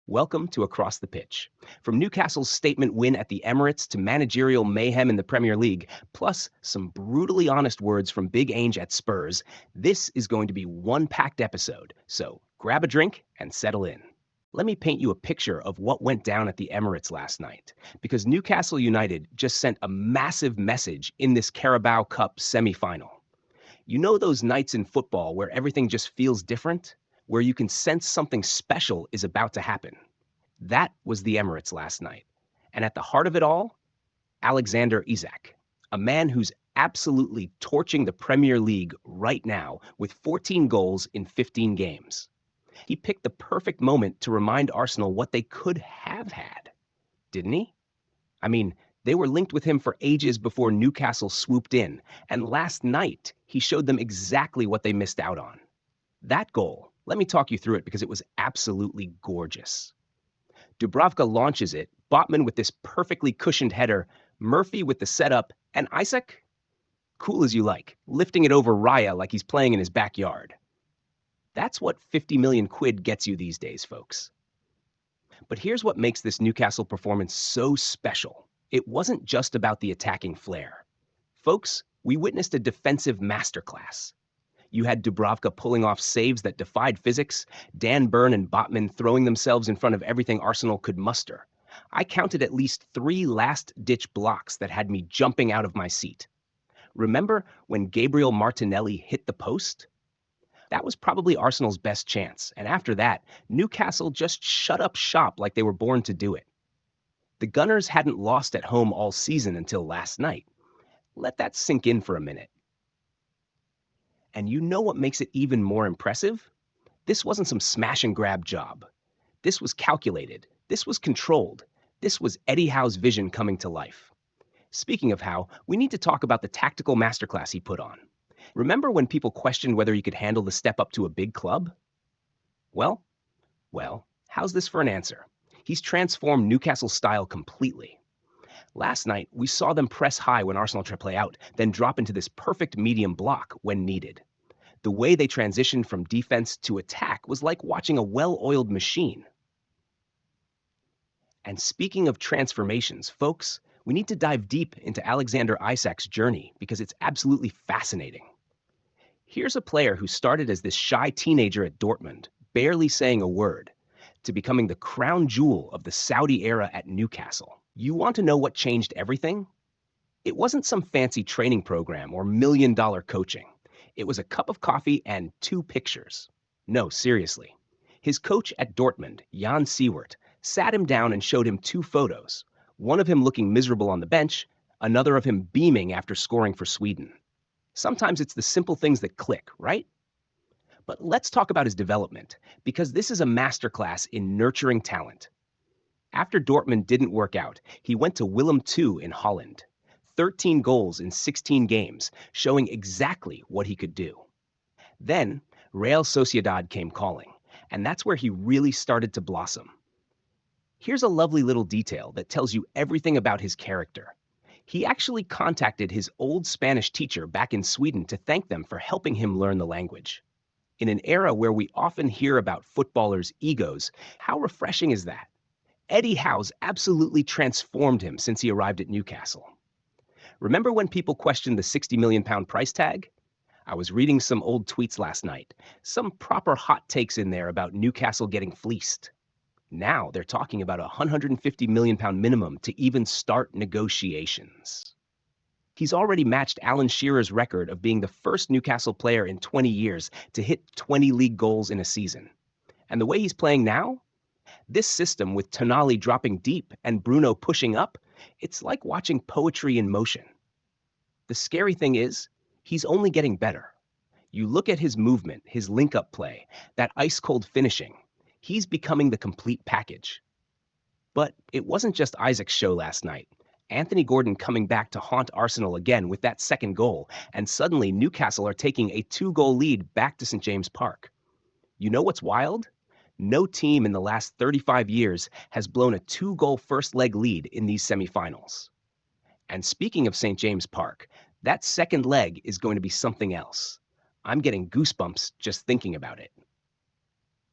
Welcome to Across the Pitch. From Newcastle's statement win at the Emirates to managerial mayhem in the Premier League, plus some brutally honest words from Big Ange at Spurs, this is going to be one packed episode. So grab a drink and settle in. Let me paint you a picture of what went down at the Emirates last night, because Newcastle United just sent a massive message in this Carabao Cup semi-final. You know those nights in football where everything just feels different? Where you can sense something special is about to happen. That was the Emirates last night. And at the heart of it all, Alexander Isak, a man who's absolutely torching the Premier League right now with 14 goals in 15 games. He picked the perfect moment to remind Arsenal what they could have had, didn't he? I mean, they were linked with him for ages before Newcastle swooped in, and last night he showed them exactly what they missed out on. That goal, let me talk you through it because it was absolutely gorgeous. Dubravka launches it, Botman with this perfectly cushioned header, Murphy with the setup, and Isak? Cool as you like, lifting it over Raya like he's playing in his backyard. That's what 50 million quid gets you these days, folks. But here's what makes this Newcastle performance so special. It wasn't just about the attacking flair. Folks, we witnessed a defensive masterclass. You had Dubravka pulling off saves that defied physics, Dan Burn and Botman throwing themselves in front of everything Arsenal could muster. I counted at least 3 last-ditch blocks that had me jumping out of my seat. Remember when Gabriel Martinelli hit the post? That was probably Arsenal's best chance, and after that, Newcastle just shut up shop like they were born to do it. The Gunners hadn't lost at home all season until last night. Let that sink in for a minute. And you know what makes it even more impressive? This wasn't some smash and grab job. This was calculated. This was controlled. This was Eddie Howe's vision coming to life. Speaking of Howe, we need to talk about the tactical masterclass he put on. Remember when people questioned whether he could handle the step up to a big club? Well, how's this for an answer? He's transformed Newcastle's style completely. Last night, we saw them press high when Arsenal tried to play out, then drop into this perfect medium block when needed. The way they transitioned from defense to attack was like watching a well-oiled machine. And speaking of transformations, folks, we need to dive deep into Alexander Isak's journey because it's absolutely fascinating. Here's a player who started as this shy teenager at Dortmund, barely saying a word, to becoming the crown jewel of the Saudi era at Newcastle. You want to know what changed everything? It wasn't some fancy training program or million-dollar coaching. It was a cup of coffee and 2 pictures. No, seriously. His coach at Dortmund, Jan Siewert, sat him down and showed him 2 photos. One of him looking miserable on the bench, another of him beaming after scoring for Sweden. Sometimes it's the simple things that click, right? But let's talk about his development, because this is a masterclass in nurturing talent. After Dortmund didn't work out, he went to Willem II in Holland. 13 goals in 16 games, showing exactly what he could do. Then, Real Sociedad came calling, and that's where he really started to blossom. Here's a lovely little detail that tells you everything about his character. He actually contacted his old Spanish teacher back in Sweden to thank them for helping him learn the language. In an era where we often hear about footballers' egos, how refreshing is that? Eddie Howe's absolutely transformed him since he arrived at Newcastle. Remember when people questioned the £60 million price tag? I was reading some old tweets last night, some proper hot takes in there about Newcastle getting fleeced. Now they're talking about a £150 million minimum to even start negotiations. He's already matched Alan Shearer's record of being the first Newcastle player in 20 years to hit 20 league goals in a season. And the way he's playing now? This system with Tonali dropping deep and Bruno pushing up, it's like watching poetry in motion. The scary thing is, he's only getting better. You look at his movement, his link-up play, that ice-cold finishing. He's becoming the complete package. But it wasn't just Isak's show last night. Anthony Gordon coming back to haunt Arsenal again with that second goal, and suddenly Newcastle are taking a 2-goal lead back to St. James Park. You know what's wild? No team in the last 35 years has blown a 2-goal first-leg lead in these semifinals. And speaking of St. James Park, that second leg is going to be something else. I'm getting goosebumps just thinking about it.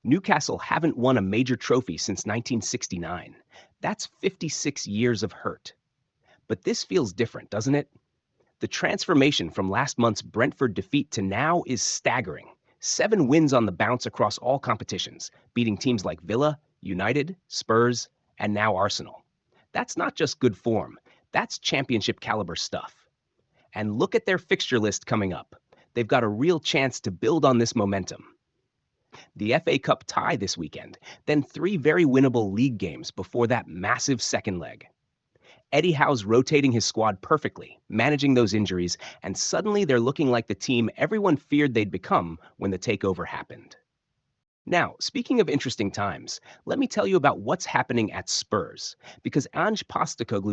Newcastle haven't won a major trophy since 1969. That's 56 years of hurt. But this feels different, doesn't it? The transformation from last month's Brentford defeat to now is staggering. 7 wins on the bounce across all competitions, beating teams like Villa, United, Spurs, and now Arsenal. That's not just good form, that's championship caliber stuff. And look at their fixture list coming up. They've got a real chance to build on this momentum. The FA Cup tie this weekend, then 3 very winnable league games before that massive second leg. Eddie Howe's rotating his squad perfectly, managing those injuries, and suddenly they're looking like the team everyone feared they'd become when the takeover happened. Now, speaking of interesting times, let me tell you about what's happening at Spurs, because Ange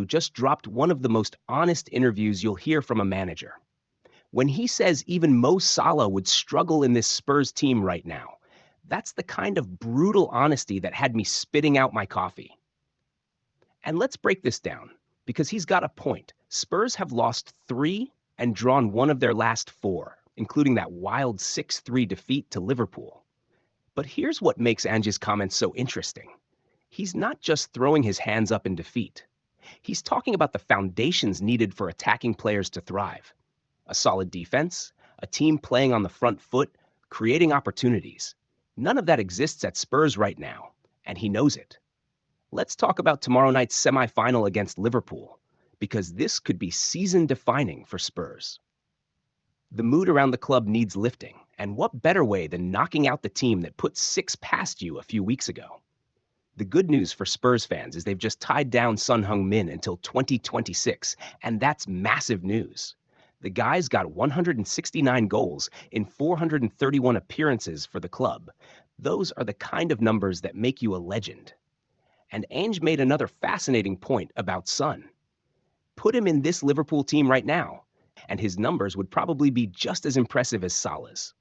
just dropped one of the most honest interviews you'll hear from a manager. When he says even Mo Salah would struggle in this Spurs team right now, that's the kind of brutal honesty that had me spitting out my coffee. And let's break this down, because he's got a point. Spurs have lost 3 and drawn 1 of their last 4, including that wild 6-3 defeat to Liverpool. But here's what makes Ange's comments so interesting. He's not just throwing his hands up in defeat. He's talking about the foundations needed for attacking players to thrive. A solid defense, a team playing on the front foot, creating opportunities. None of that exists at Spurs right now, and he knows it. Let's talk about tomorrow night's semi-final against Liverpool, because this could be season-defining for Spurs. The mood around the club needs lifting, and what better way than knocking out the team that put 6 past you a few weeks ago? The good news for Spurs fans is they've just tied down Heung-min until 2026, and that's massive news. The guy's got 169 goals in 431 appearances for the club. Those are the kind of numbers that make you a legend. And Ange made another fascinating point about Son. Put him in this Liverpool team right now, and his numbers would probably be just as impressive as Salah's.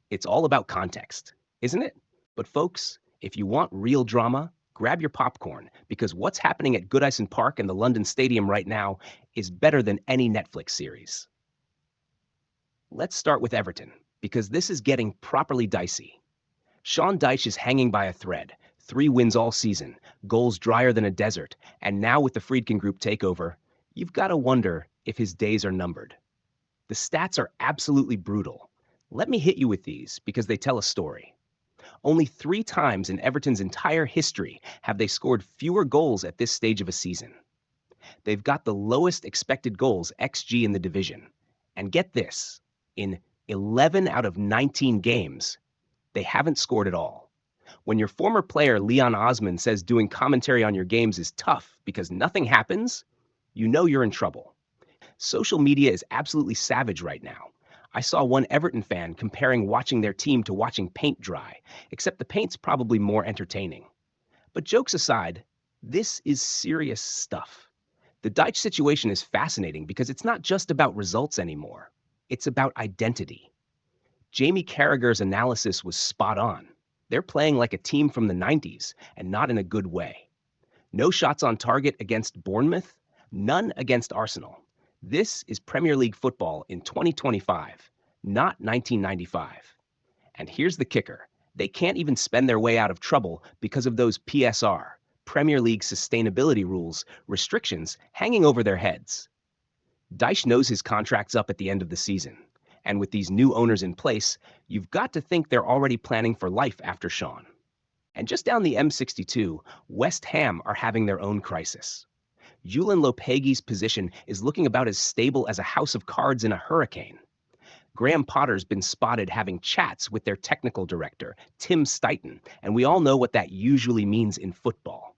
It's all about context, isn't it? But folks, if you want real drama, grab your popcorn, because what's happening at Goodison Park and the London Stadium right now is better than any Netflix series. Let's start with Everton, because this is getting properly dicey. Sean Dyche is hanging by a thread. 3 wins all season, goals drier than a desert, and now with the Friedkin Group takeover, you've got to wonder if his days are numbered. The stats are absolutely brutal. Let me hit you with these because they tell a story. Only 3 times in Everton's entire history have they scored fewer goals at this stage of a season. They've got the lowest expected goals XG in the division. And get this, in 11 out of 19 games, they haven't scored at all. When your former player Leon Osman says doing commentary on your games is tough because nothing happens, you know you're in trouble. Social media is absolutely savage right now. I saw one Everton fan comparing watching their team to watching paint dry, except the paint's probably more entertaining. But jokes aside, this is serious stuff. The Dyche situation is fascinating because it's not just about results anymore. It's about identity. Jamie Carragher's analysis was spot on. They're playing like a team from the 90s, and not in a good way. No shots on target against Bournemouth, none against Arsenal. This is Premier League football in 2025, not 1995. And here's the kicker. They can't even spend their way out of trouble because of those PSR, Premier League sustainability rules, restrictions hanging over their heads. Dyche knows his contract's up at the end of the season. And with these new owners in place, you've got to think they're already planning for life after Sean. And just down the M62, West Ham are having their own crisis. Julen Lopetegui's position is looking about as stable as a house of cards in a hurricane. Graham Potter's been spotted having chats with their technical director, Tim Steighton, and we all know what that usually means in football.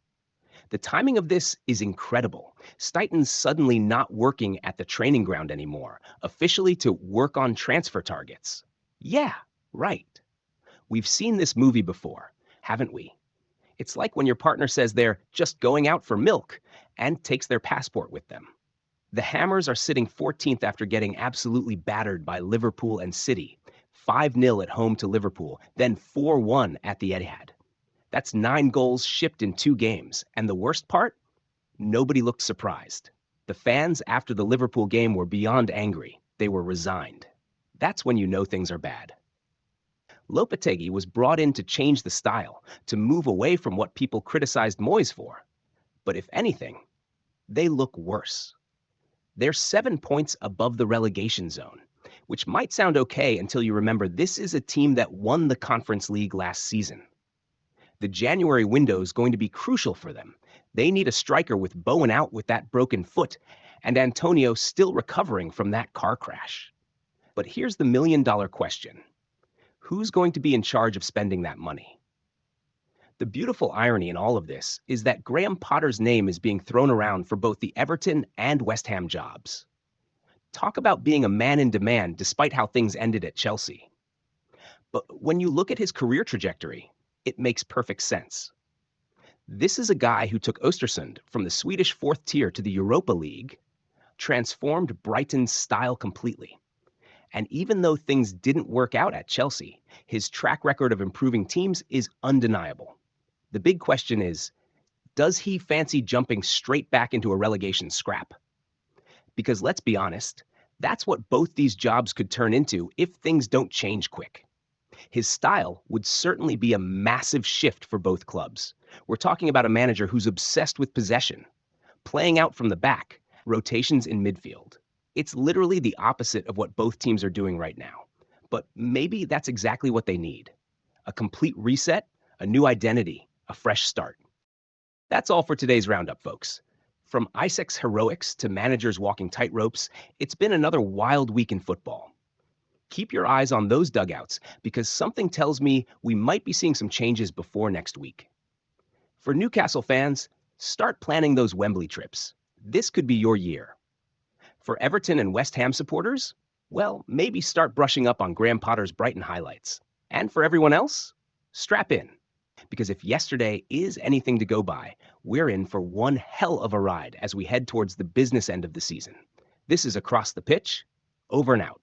The timing of this is incredible. Steighton's suddenly not working at the training ground anymore, officially to work on transfer targets. Yeah, right. We've seen this movie before, haven't we? It's like when your partner says they're just going out for milk and takes their passport with them. The Hammers are sitting 14th after getting absolutely battered by Liverpool and City. 5-0 at home to Liverpool, then 4-1 at the Etihad. That's 9 goals shipped in 2 games. And the worst part? Nobody looked surprised. The fans after the Liverpool game were beyond angry. They were resigned. That's when you know things are bad. Lopetegui was brought in to change the style, to move away from what people criticized Moyes for. But if anything, they look worse. They're 7 points above the relegation zone, which might sound okay until you remember this is a team that won the Conference League last season. The January window is going to be crucial for them. They need a striker with Bowen out with that broken foot, and Antonio still recovering from that car crash. But here's the million-dollar question. Who's going to be in charge of spending that money? The beautiful irony in all of this is that Graham Potter's name is being thrown around for both the Everton and West Ham jobs. Talk about being a man in demand despite how things ended at Chelsea. But when you look at his career trajectory, it makes perfect sense. This is a guy who took Östersund from the Swedish fourth tier to the Europa League, transformed Brighton's style completely. And even though things didn't work out at Chelsea, his track record of improving teams is undeniable. The big question is, does he fancy jumping straight back into a relegation scrap? Because let's be honest, that's what both these jobs could turn into if things don't change quick. His style would certainly be a massive shift for both clubs. We're talking about a manager who's obsessed with possession, playing out from the back, rotations in midfield. It's literally the opposite of what both teams are doing right now. But maybe that's exactly what they need. A complete reset, a new identity, a fresh start. That's all for today's Roundup, folks. From Isak's heroics to managers walking tightropes, it's been another wild week in football. Keep your eyes on those dugouts because something tells me we might be seeing some changes before next week. For Newcastle fans, start planning those Wembley trips. This could be your year. For Everton and West Ham supporters, well, maybe start brushing up on Graham Potter's Brighton highlights. And for everyone else, strap in. Because if yesterday is anything to go by, we're in for one hell of a ride as we head towards the business end of the season. This is Across the Pitch, over and out.